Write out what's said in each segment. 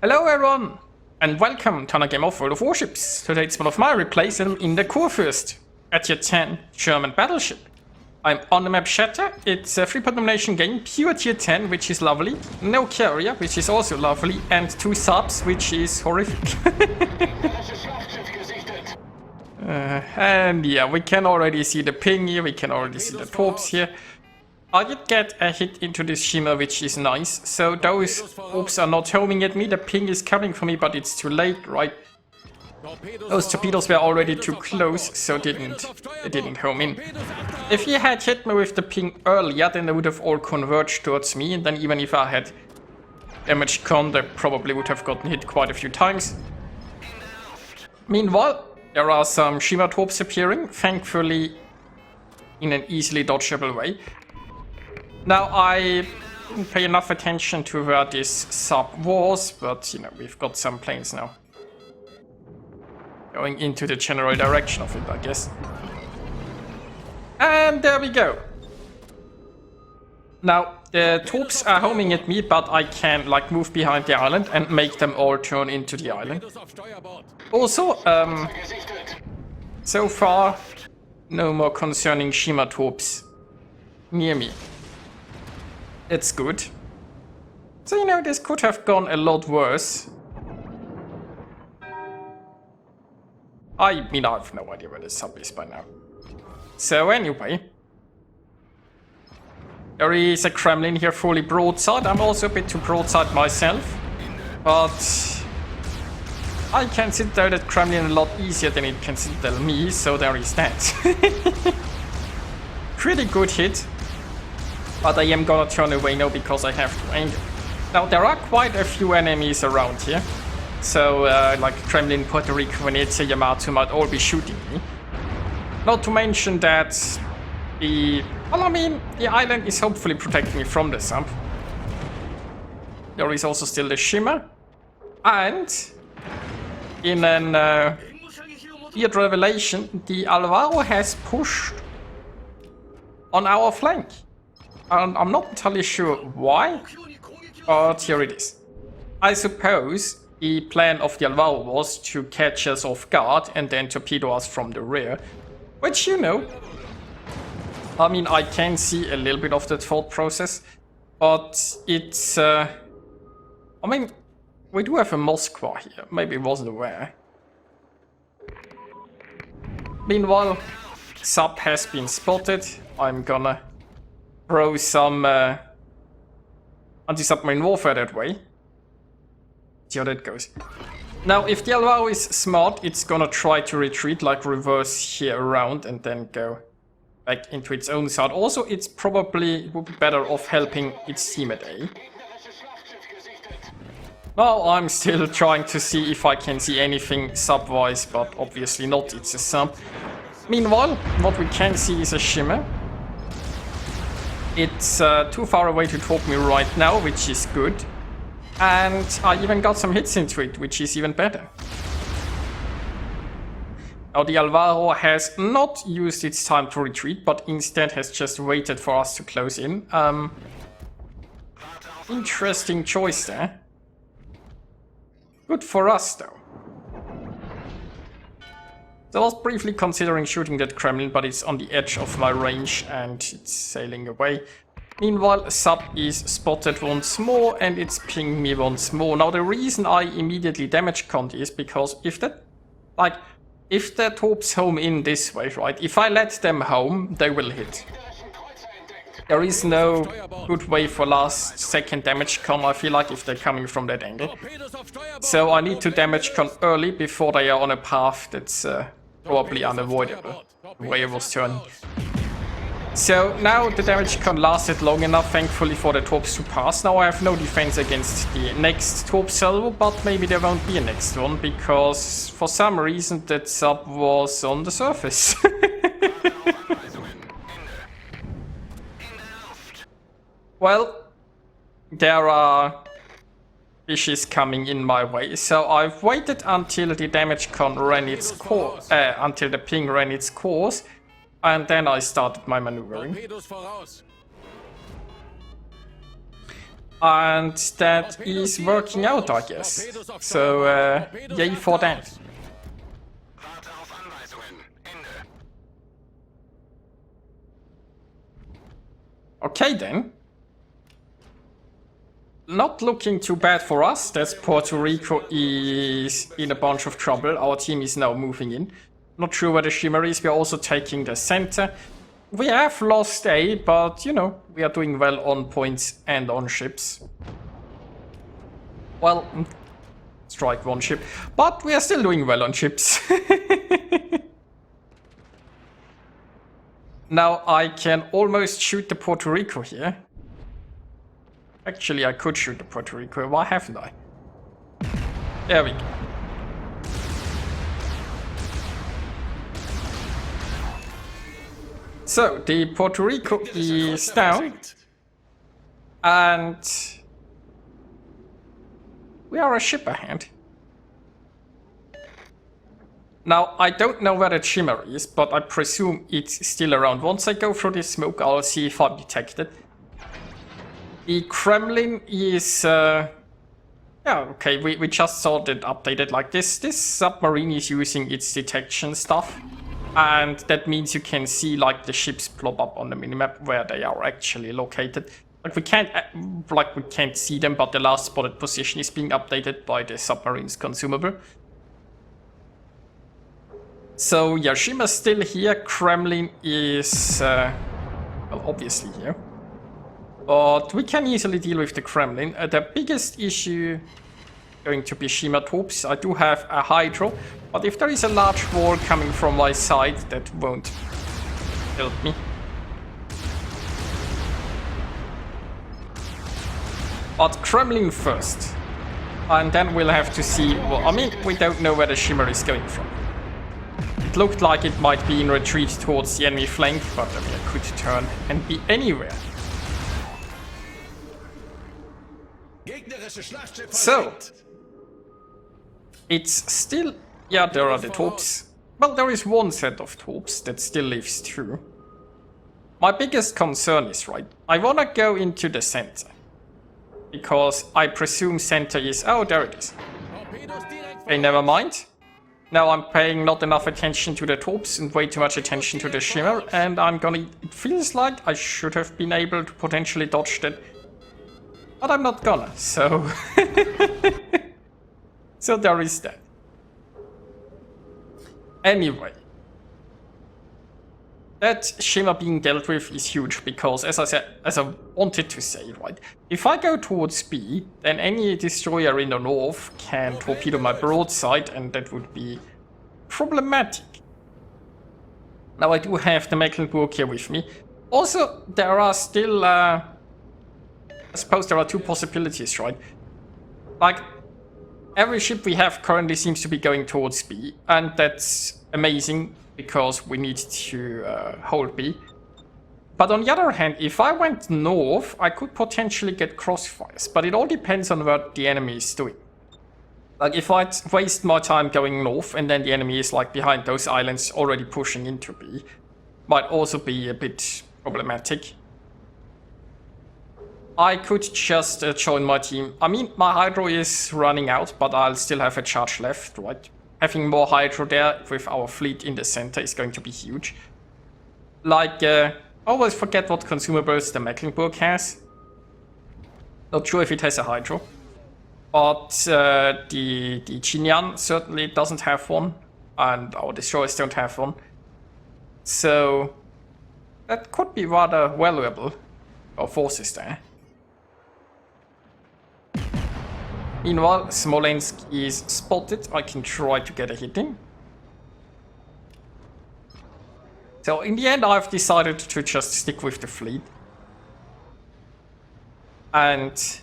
Hello everyone, and welcome to another game of World of Warships. Today it's one of my replays in the Kurfürst, at tier 10 German battleship. I'm on the map Shatter. It's a 3-point domination game, pure tier 10, which is lovely, no carrier, which is also lovely, and 2 subs, which is horrific. And yeah, we can already see the ping here, we can already see the torps here. I did get a hit into this shimmer, which is nice. So those torps are not homing at me. The ping is coming for me, but it's too late, right? Those torpedoes were already too close, so they didn't home in. If he had hit me with the ping earlier, then they would have all converged towards me, and then even if I had damaged con, they probably would have gotten hit quite a few times. Meanwhile, there are some shimmer torps appearing, thankfully in an easily dodgeable way. Now, I didn't pay enough attention to where this sub was, but, you know, we've got some planes now. Going into the general direction of it, I guess. And there we go. Now, the torps are homing at me, but I can, like, move behind the island and make them all turn into the island. Also, so far, no more concerning shimmer torps near me. It's good. So, you know, this could have gone a lot worse. I mean, I have no idea where the sub is by now. So anyway, there is a Kremlin here fully broadside. I'm also a bit too broadside myself, but I can citadel that Kremlin a lot easier than it can citadel me, so there is that. Pretty good hit. But I am gonna turn away now because I have to angle. Now, there are quite a few enemies around here. So, like Kremlin, Puerto Rico, Venezia, Yamato might all be shooting me. Not to mention that the island is hopefully protecting me from the sub. There is also still the shimmer. And in an weird revelation, the Alvaro has pushed on our flank. I'm not entirely sure why, but here it is. I suppose the plan of the Alvaro was to catch us off guard and then torpedo us from the rear. Which, you know, I mean, I can see a little bit of that thought process, but it's, I mean, we do have a Moskva here. Maybe I wasn't aware. Meanwhile, sub has been spotted. I'm gonna throw some anti-submarine warfare that way. See how that goes. Now, if the Alvaro is smart, it's gonna try to retreat, like reverse here around and then go back into its own side. Also, it's probably would be better off helping its team at A. Now, I'm still trying to see if I can see anything sub-wise, but obviously not, it's a sub. Meanwhile, what we can see is a shimmer. It's too far away to talk me right now, which is good. And I even got some hits into it, which is even better. Now the Alvaro has not used its time to retreat, but instead has just waited for us to close in. Interesting choice there. Good for us, though. So I was briefly considering shooting that Kremlin, but it's on the edge of my range and it's sailing away. Meanwhile, sub is spotted once more and it's pinging me once more. Now, the reason I immediately damage conned is because if the torps home in this way, right? If I let them home, they will hit. There is no good way for last second damage con, I feel like, if they're coming from that angle. So I need to damage con early before they are on a path that's probably unavoidable, the way it was turning. So now the damage con lasted long enough, thankfully, for the torps to pass. Now I have no defense against the next torp salvo, but maybe there won't be a next one, because for some reason that sub was on the surface. Well, there are fishes coming in my way, so I've waited until the damage con ran its course, until the ping ran its course, and then I started my maneuvering. And that is working out, I guess. So, yay for that. Okay then. Not looking too bad for us. That Puerto Rico is in a bunch of trouble. Our team is now moving in. Not sure where the Shimmer is. We are also taking the center. We have lost A, but you know, we are doing well on points and on ships. Well, strike one ship, but we are still doing well on ships. Now I can almost shoot the Puerto Rico here. Actually, I could shoot the Puerto Rico. Why haven't I? There we go. So, the Puerto Rico is down. And we are a ship ahead. Now, I don't know where the Shimmer is, but I presume it's still around. Once I go through this smoke, I'll see if I'm detected. The Kremlin is... yeah, okay, we just saw that updated like this. This submarine is using its detection stuff. And that means you can see like the ships plop up on the minimap where they are actually located. Like we can't see them, but the last spotted position is being updated by the submarine's consumable. So yeah, Shimmer's still here. Kremlin is well, obviously here. But we can easily deal with the Kremlin. The biggest issue going to be Shimmer troops. I do have a Hydro, but if there is a large wall coming from my side, that won't help me. But Kremlin first. And then we'll have to see, well, I mean, we don't know where the Shimmer is going from. It looked like it might be in retreat towards the enemy flank, but I mean, it could turn and be anywhere. So, it's still, yeah, there are the torps. Well, there is one set of torps that still lives through. My biggest concern is, right, I wanna go into the center. Because I presume center is, oh, there it is. Okay, never mind. Now I'm paying not enough attention to the torps and way too much attention to the Shimmer, and it feels like I should have been able to potentially dodge that. But I'm not gonna, so... So there is that. Anyway. That Shimmer being dealt with is huge because, as I wanted to say, right, if I go towards B, then any destroyer in the north can torpedo my broadside, and that would be problematic. Now I do have the Mecklenburg here with me. Also, there are still, I suppose there are two possibilities, right? Like, every ship we have currently seems to be going towards B, and that's amazing, because we need to hold B. But on the other hand, if I went north, I could potentially get crossfires, but it all depends on what the enemy is doing. Like, if I waste my time going north, and then the enemy is like behind those islands already pushing into B, might also be a bit problematic. I could just join my team. I mean, my Hydro is running out, but I'll still have a charge left, right? Having more Hydro there with our fleet in the center is going to be huge. Like, always forget what consumables the Mecklenburg has. Not sure if it has a Hydro. But the Jinyan certainly doesn't have one. And our destroyers don't have one. So, that could be rather valuable. Our forces there. Meanwhile, Smolensk is spotted. I can try to get a hit in. So in the end, I've decided to just stick with the fleet. And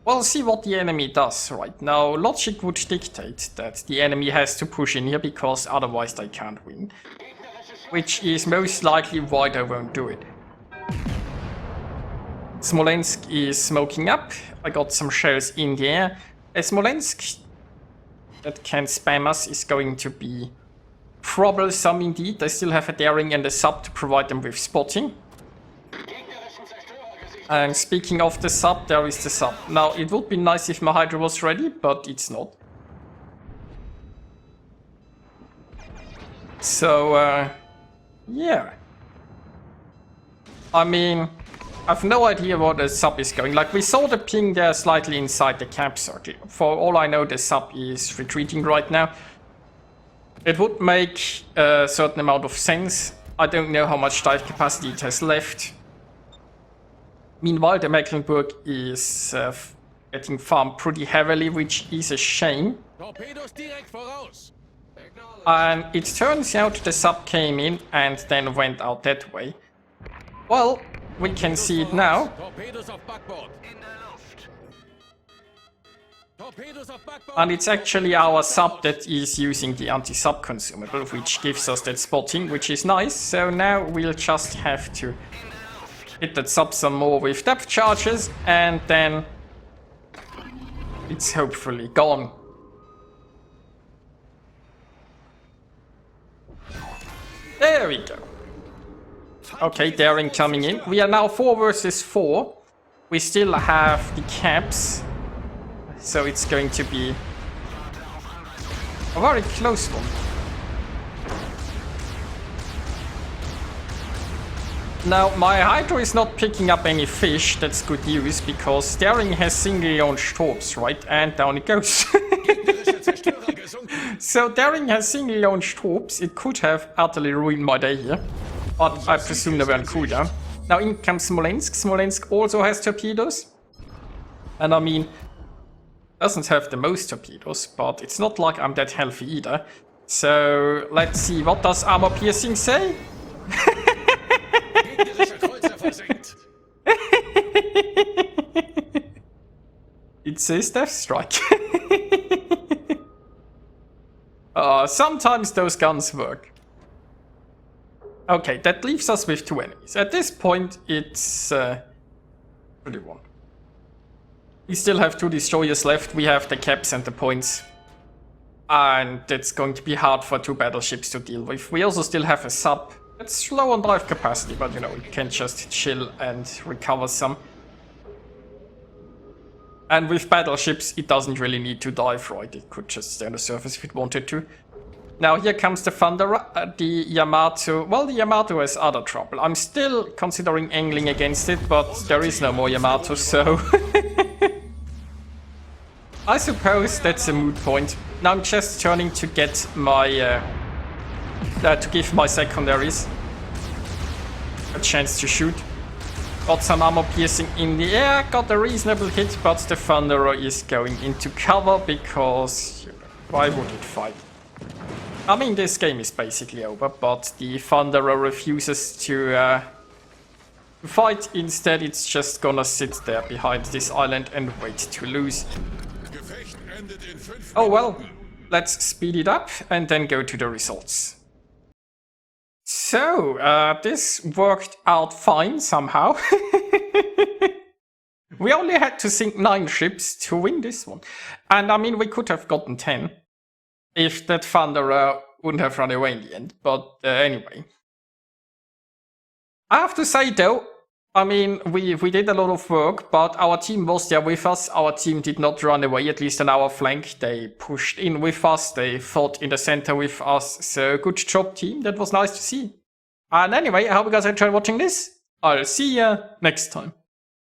we'll see what the enemy does right now. Logic would dictate that the enemy has to push in here because otherwise they can't win. Which is most likely why they won't do it. Smolensk is smoking up. I got some shells in the air. Smolensk that can spam us is going to be troublesome indeed. I still have a daring and a sub to provide them with spotting. And speaking of the sub, there is the sub. Now, it would be nice if my Hydra was ready, but it's not. So, yeah. I mean, I've no idea where the sub is going. Like, we saw the ping there slightly inside the cap circle. For all I know, the sub is retreating right now. It would make a certain amount of sense. I don't know how much dive capacity it has left. Meanwhile, the Mecklenburg is getting farmed pretty heavily, which is a shame. And it turns out the sub came in and then went out that way. Well, we can see it now. And it's actually our sub that is using the anti-sub consumable, which gives us that spotting, which is nice. So now we'll just have to hit that sub some more with depth charges, and then it's hopefully gone. There we go. Okay, daring coming in. We are now 4 versus 4. We still have the caps, so it's going to be a very close one. Now, my Hydra is not picking up any fish. That's good news, because daring has single-launched torps, right? And down it goes. So daring has single-launched torps. It could have utterly ruined my day here, but I presume they weren't cooldown. Now in comes Smolensk. Smolensk also has torpedoes. And I mean, doesn't have the most torpedoes, but it's not like I'm that healthy either. So let's see, what does armor piercing say? It says Death Strike. Sometimes those guns work. Okay, that leaves us with 2 enemies. At this point, it's 31. We still have 2 destroyers left. We have the caps and the points. And it's going to be hard for 2 battleships to deal with. We also still have a sub. It's low on dive capacity, but you know, it can just chill and recover some. And with battleships, it doesn't really need to dive, right? It could just stay on the surface if it wanted to. Now here comes the Thunderer, the Yamato. Well, the Yamato has other trouble. I'm still considering angling against it, but there is no more Yamato, so... I suppose that's a moot point. Now I'm just turning to get my... to give my secondaries a chance to shoot. Got some armor piercing in the air, got a reasonable hit, but the Thunderer is going into cover because... why would it fight? I mean, this game is basically over, but the Thunderer refuses to fight. Instead, it's just gonna sit there behind this island and wait to lose. Oh well, let's speed it up and then go to the results. So, this worked out fine somehow. We only had to sink 9 ships to win this one. And I mean, we could have gotten 10 if that Thunderer wouldn't have run away in the end. But anyway. I have to say though, I mean, we did a lot of work, but our team was there with us. Our team did not run away, at least on our flank. They pushed in with us, they fought in the center with us. So good job, team. That was nice to see. And anyway, I hope you guys enjoyed watching this. I'll see ya next time.